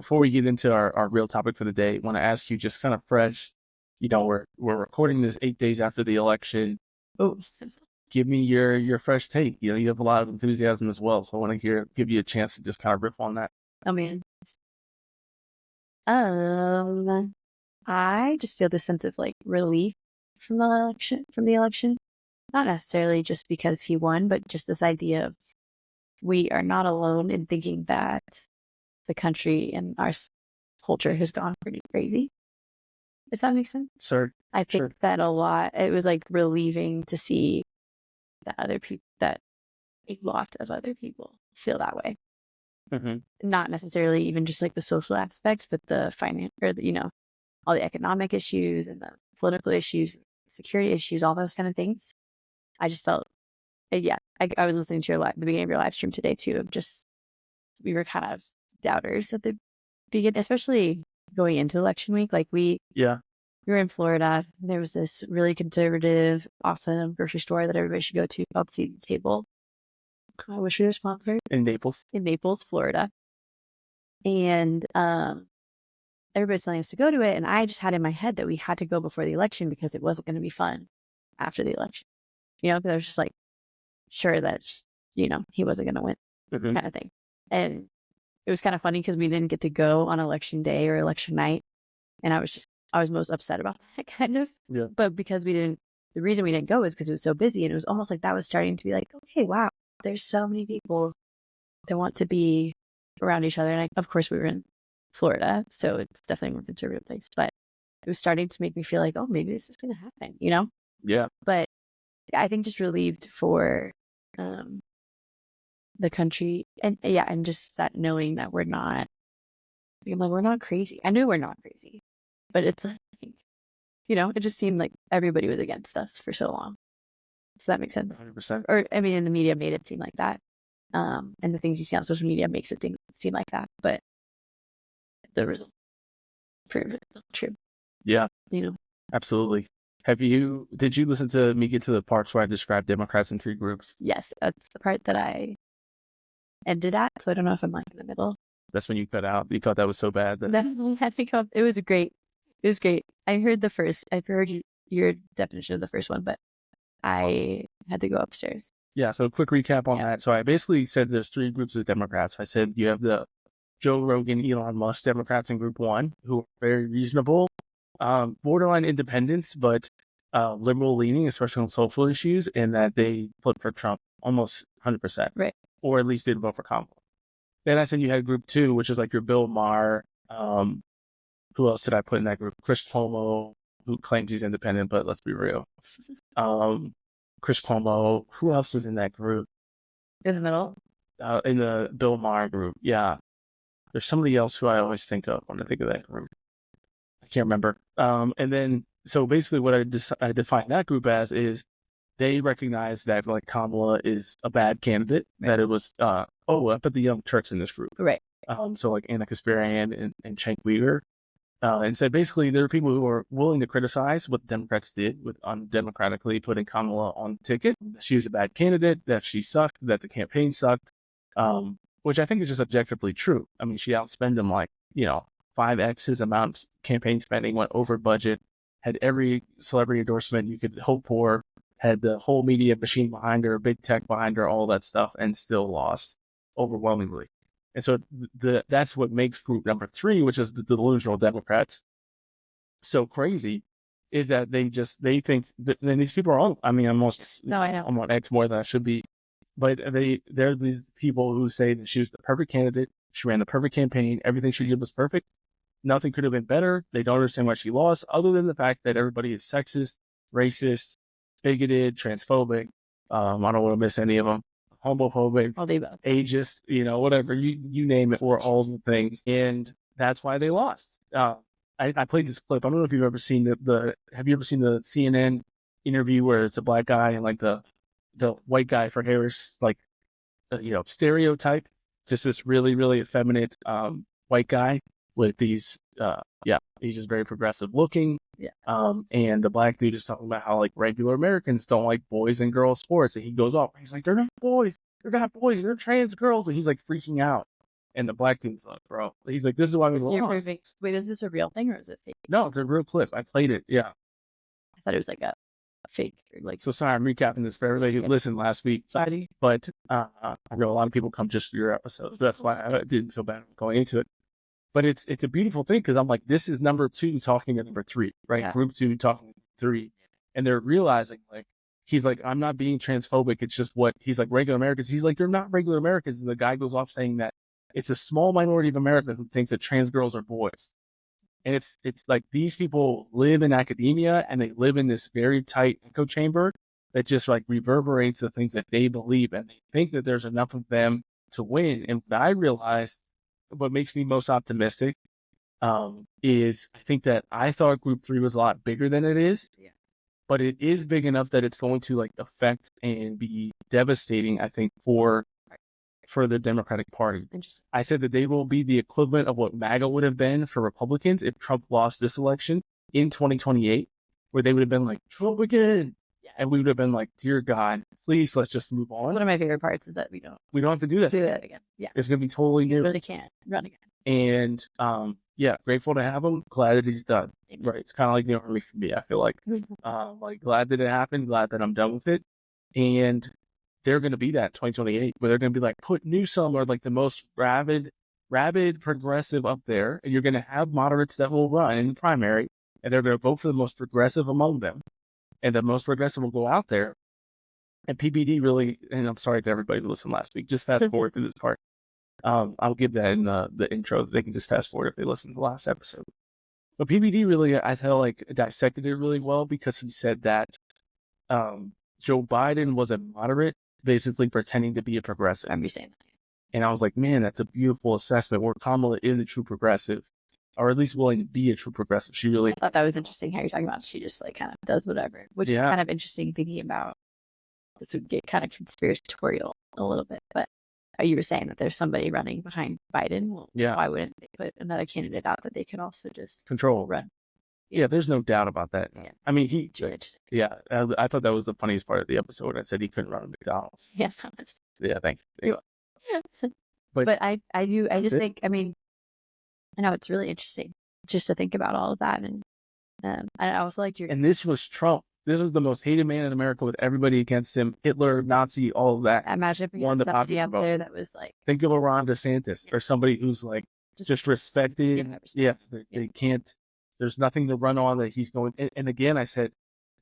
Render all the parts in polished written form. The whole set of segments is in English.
before we get into our real topic for the day, I want to ask you just kind of fresh, we're recording this 8 days after the election. Oh, Give me your fresh take. You have a lot of enthusiasm as well. So I want to give you a chance to just kind of riff on that. oh man. I just feel this sense of like relief from the election. Not necessarily just because he won, but just this idea of we are not alone in thinking that the country and our culture has gone pretty crazy. If that makes sense. Sir, I think that a lot. It was like relieving to see that that a lot of other people feel that way. Mm-hmm. Not necessarily even just like the social aspects, but the finance or all the economic issues and the political issues, security issues, all those kind of things. I just felt, yeah. I was listening to the beginning of your live stream today too. Of just we were kind of doubters at the beginning, especially going into election week. Like we were in Florida. And there was this really conservative, awesome grocery store that everybody should go to called Seat at the Table. I wish we were sponsored. In Naples, Florida. And everybody's telling us to go to it. And I just had in my head that we had to go before the election because it wasn't going to be fun after the election. Because I was just like, sure that, he wasn't going to win kind of thing. And it was kind of funny because we didn't get to go on election day or election night. And I was most upset about that kind of. Yeah. But because the reason we didn't go is because it was so busy. And it was almost like that was starting to be like, okay, wow, there's so many people that want to be around each other. And of course, we were in Florida, so it's definitely a more conservative place. But it was starting to make me feel like, oh, maybe this is going to happen, Yeah. But I think just relieved for the country, and just that knowing that we're not crazy. I knew we're not crazy, but it's like, it just seemed like everybody was against us for so long. Does that make sense? 100%. Or I mean, in the media made it seem like that, and the things you see on social media makes it seem like that, but the result proves it's not true. Yeah. Absolutely. Did you listen to me get to the parts where I described Democrats in 3 groups? Yes, that's the part that I ended at. So I don't know if I'm like in the middle. That's when you cut out. You thought that was so bad. Definitely had to come. It was great. I've heard your definition of the first one, but I had to go upstairs. Yeah. So a quick recap on that. So I basically said there's 3 groups of Democrats. I said you have the Joe Rogan, Elon Musk Democrats in group 1, who are very reasonable, borderline independents, but liberal leaning, especially on social issues, and that they put for Trump almost 100%. Right. Or at least didn't vote for Kamala. Then I said you had group 2, which is like your Bill Maher. Who else did I put in that group? Chris Cuomo, who claims he's independent, but let's be real. Chris Cuomo. Who else is in that group? In the middle? In the Bill Maher group. Yeah. There's somebody else who I always think of when I think of that group. I can't remember. And then, so basically what I define that group as is they recognize that like Kamala is a bad candidate, right. That it was, I put the Young Turks in this group. Right. So like Anna Kasparian and Cenk Uygur. And so basically there are people who are willing to criticize what the Democrats did with undemocratically putting Kamala on the ticket. She was a bad candidate, that she sucked, that the campaign sucked, which I think is just objectively true. I mean, she outspent them like, 5x his amount of campaign spending, went over budget, had every celebrity endorsement you could hope for, had the whole media machine behind her, big tech behind her, all that stuff, and still lost overwhelmingly. And so that's what makes group number 3, which is the delusional Democrats, so crazy, is that they think that, and these people are all, I mean, I'm on X more than I should be, but they're these people who say that she was the perfect candidate, she ran the perfect campaign, everything she did was perfect, nothing could have been better. They don't understand why she lost, other than the fact that everybody is sexist, racist, bigoted, transphobic. I don't want to miss any of them. Homophobic, ageist, whatever, you name it, or all the things. And that's why they lost. I played this clip. I don't know if you've ever seen have you ever seen the CNN interview where it's a black guy and like the white guy for Harris, like, stereotype, just this really, really effeminate, white guy with these, he's just very progressive looking. Yeah. And the black dude is talking about how like regular Americans don't like boys and girls sports. And he goes off, he's like, they're not boys, they're trans girls. And he's like freaking out. And the black dude's like, bro, he's like, this is why we So you're lost. proving, wait, is this a real thing or is it fake? No, it's a real clip. I played it. Yeah. I thought it was like a fake, or like, So sorry, I'm recapping this for everybody who listened last week. Sorry, but I know a lot of people come just for your episodes. That's why I didn't feel bad going into it. But it's a beautiful thing because I'm like, this is number 2 talking to number 3, right? Yeah. Group 2 talking to 3, and they're realizing like he's like, I'm not being transphobic. It's just what he's like, regular Americans. He's like, they're not regular Americans, and the guy goes off saying that it's a small minority of America who thinks that trans girls are boys. And it's like these people live in academia and they live in this very tight echo chamber that just like reverberates the things that they believe, and they think that there's enough of them to win. And what I realized, what makes me most optimistic, is I think that I thought Group 3 was a lot bigger than it is, but it is big enough that it's going to like affect and be devastating, I think, for the Democratic Party. Interesting. I said that they will be the equivalent of what MAGA would have been for Republicans if Trump lost this election in 2028, where they would have been like, Trump again. Yeah. And we would have been like, dear God, please, let's just move on. One of my favorite parts is that we don't have to do that. Do that again. Yeah. It's going to be totally new. You really can't run again. And yeah, grateful to have him. Glad that he's done. Amen. Right. It's kind of like the Army for me. I feel like, glad that it happened. Glad that I'm done with it. And they're going to be that 2028, where they're going to be like, put Newsom or like the most rabid progressive up there, and you're going to have moderates that will run in the primary, and they're going to vote for the most progressive among them, and the most progressive will go out there. And PBD really, and I'm sorry to everybody who listened last week, just fast forward through this part. I'll give that in the intro. They can just fast forward if they listen to the last episode. But PBD really, I felt like dissected it really well, because he said that Joe Biden was a moderate, basically pretending to be a progressive. I'm saying that. And I was like, man, that's a beautiful assessment, where Kamala is a true progressive, or at least willing to be a true progressive. She really, I thought that was interesting how you're talking about she just like kind of does whatever, which is kind of interesting thinking about. This would get kind of conspiratorial a little bit, but you were saying that there's somebody running behind Biden. Well, why wouldn't they put another candidate out that they could also just control, run? Yeah, there's no doubt about that. Yeah. I mean, I thought that was the funniest part of the episode. I said he couldn't run a McDonald's. Yes. Yeah, thank you. But I just think, I mean, I know it's really interesting just to think about all of that. And I also liked your... And this was Trump. This was the most hated man in America, with everybody against him. Hitler, Nazi, all of that. Imagine if we had somebody out there that was like... Think of a Ron DeSantis, or somebody who's like just respected. Yeah, they can't... There's nothing to run on that he's going... And again, I said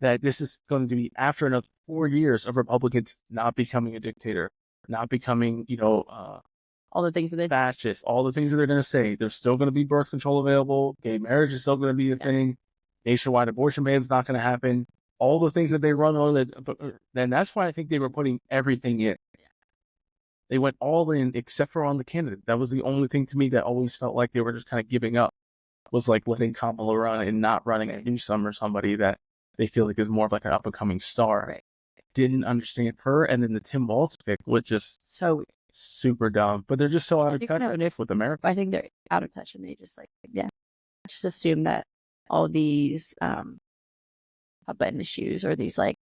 that this is going to be after another 4 years of Republicans not becoming a dictator, not becoming, all the things that they... fascist, all the things that they're going to say. There's still going to be birth control available. Gay marriage is still going to be a thing. Nationwide abortion ban is not going to happen. All the things that they run on, then that's why I think they were putting everything in. They went all in except for on the candidate. That was the only thing to me that always felt like they were just kind of giving up, was like letting Kamala run and not running a Newsom or somebody that they feel like is more of like an up-and-coming star. Right. Didn't understand her. And then the Tim Walz pick was just so super dumb. But they're just so out of touch with America. I think they're out of touch, and they just like, just assume that all these button issues or these like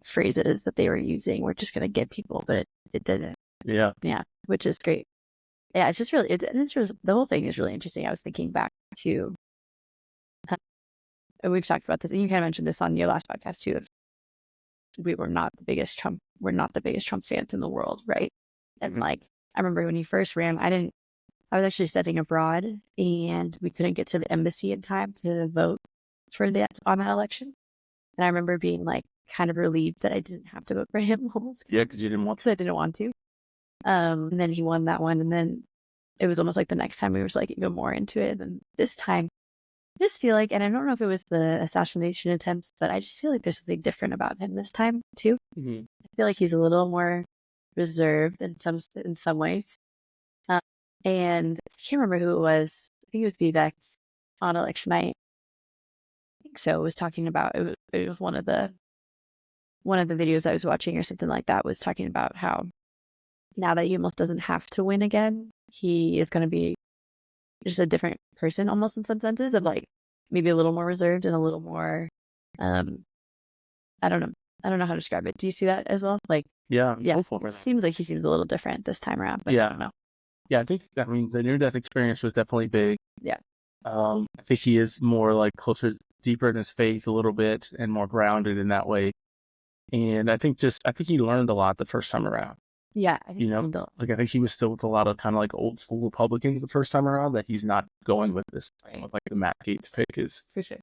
phrases that they were using were just going to get people, but it didn't. Yeah, which is great. Yeah, it's just really, the whole thing is really interesting. I was thinking back to, and we've talked about this, and you kind of mentioned this on your last podcast too. We're not the biggest Trump fans in the world, right? And like, I remember when he first ran, I was actually studying abroad, and we couldn't get to the embassy in time to vote on that election. And I remember being like kind of relieved that I didn't have to vote for him. Yeah, because you didn't want to. Because I didn't want to. And then he won that one, and then it was almost like the next time we were like even more into it. And this time, I just feel like, and I don't know if it was the assassination attempts, but I just feel like there's something different about him this time too. I feel like he's a little more reserved in some ways. And I can't remember who it was. I think it was Vivek on election night. I think so. It was talking about, it was one of the videos I was watching or something like that, was talking about how now that he almost doesn't have to win again, he is going to be just a different person, almost in some senses, of like maybe a little more reserved and a little more, I don't know how to describe it. Do you see that as well? Like, it seems like he seems a little different this time around, but I don't know. Yeah, I mean, the near-death experience was definitely big. Yeah. I think he is more like closer, deeper in his faith a little bit and more grounded in that way. And I think he learned a lot the first time around, Yeah, I think you know? Like, I think he was still with a lot of kind of like old school Republicans the first time around, that he's not going with this thing with like the Matt Gaetz pick is. for sure.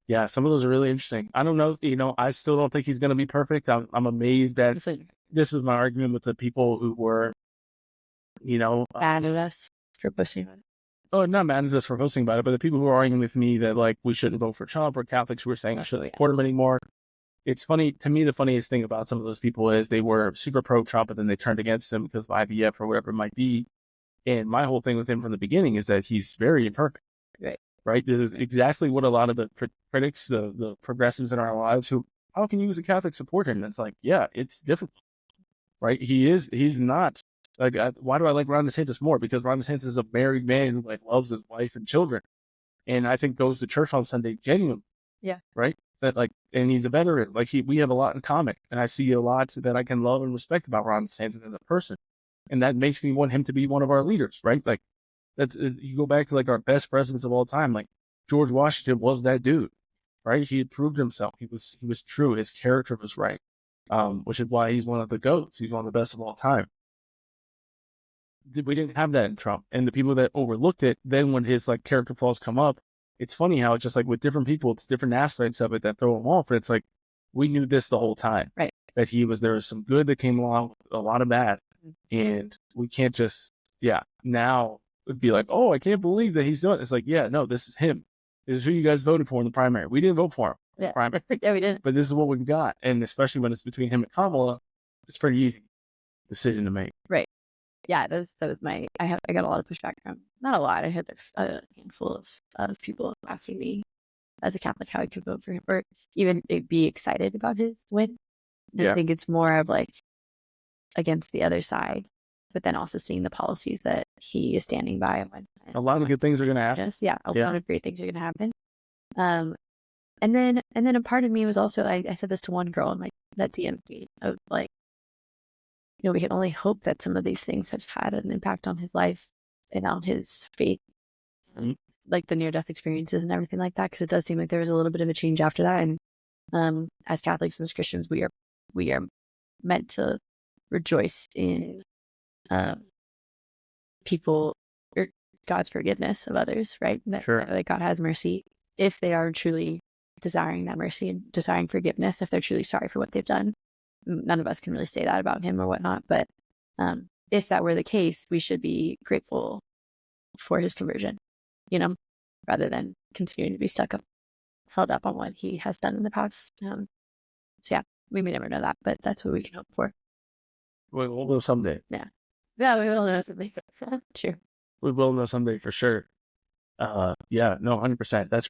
Yeah, some of those are really interesting. I don't know, I still don't think he's going to be perfect. I'm amazed that this was my argument with the people who were, Mad at us for posting about it. oh, not mad at us for posting about it, but the people who are arguing with me that like we shouldn't vote for Trump, or Catholics who were saying I shouldn't support him anymore. It's funny to me. The funniest thing about some of those people is they were super pro Trump, and then they turned against him because of IVF or whatever it might be. And my whole thing with him from the beginning is that he's very imperfect. Right. This is exactly what a lot of the critics, the progressives in our lives, who, how can you as a Catholic support him? And it's like, yeah, it's difficult. Right. He's not like, why do I like Ron DeSantis more? Because Ron DeSantis is a married man who like loves his wife and children, and I think goes to church on Sunday genuinely. Yeah. Right. That like, and he's a veteran. Like we have a lot in common, and I see a lot that I can love and respect about Ron DeSantis as a person, and that makes me want him to be one of our leaders. Right. Like, that's, you go back to like our best presidents of all time. Like George Washington was that dude, right? He had proved himself. He was true. His character was right, which is why he's one of the GOATs. He's one of the best of all time. We didn't have that in Trump, and the people that overlooked it, then when his like character flaws come up, it's funny how it's just like with different people, it's different aspects of it that throw him off. And it's like, we knew this the whole time, right? That there was some good that came along, a lot of bad, and we can't just, now it'd be like, oh, I can't believe that he's doing it. It's like, yeah, no, this is him. This is who you guys voted for in the primary. We didn't vote for him in the primary. Yeah, we didn't. But this is what we've got. And especially when it's between him and Kamala, it's pretty easy decision to make. Right. Yeah, that was I got a lot of pushback from, not a lot. I had a handful of people asking me as a Catholic how I could vote for him, or even be excited about his win. And I think it's more of like against the other side, but then also seeing the policies that he is standing by. A lot of good things are going to happen. A lot of great things are going to happen. And then a part of me was also, I said this to one girl in that DM me of like, we can only hope that some of these things have had an impact on his life and on his faith, like the near-death experiences and everything like that, because it does seem like there was a little bit of a change after that. And as Catholics and as Christians, we are meant to rejoice in people, or God's forgiveness of others, right? That God has mercy if they are truly desiring that mercy and desiring forgiveness, if they're truly sorry for what they've done. None of us can really say that about him or whatnot, but if that were the case, we should be grateful for his conversion, rather than continuing to be held up on what he has done in the past. So yeah, we may never know that, but that's what we can hope for. We'll know someday. Yeah, we will know someday. True. We will know someday for sure. 100%. That's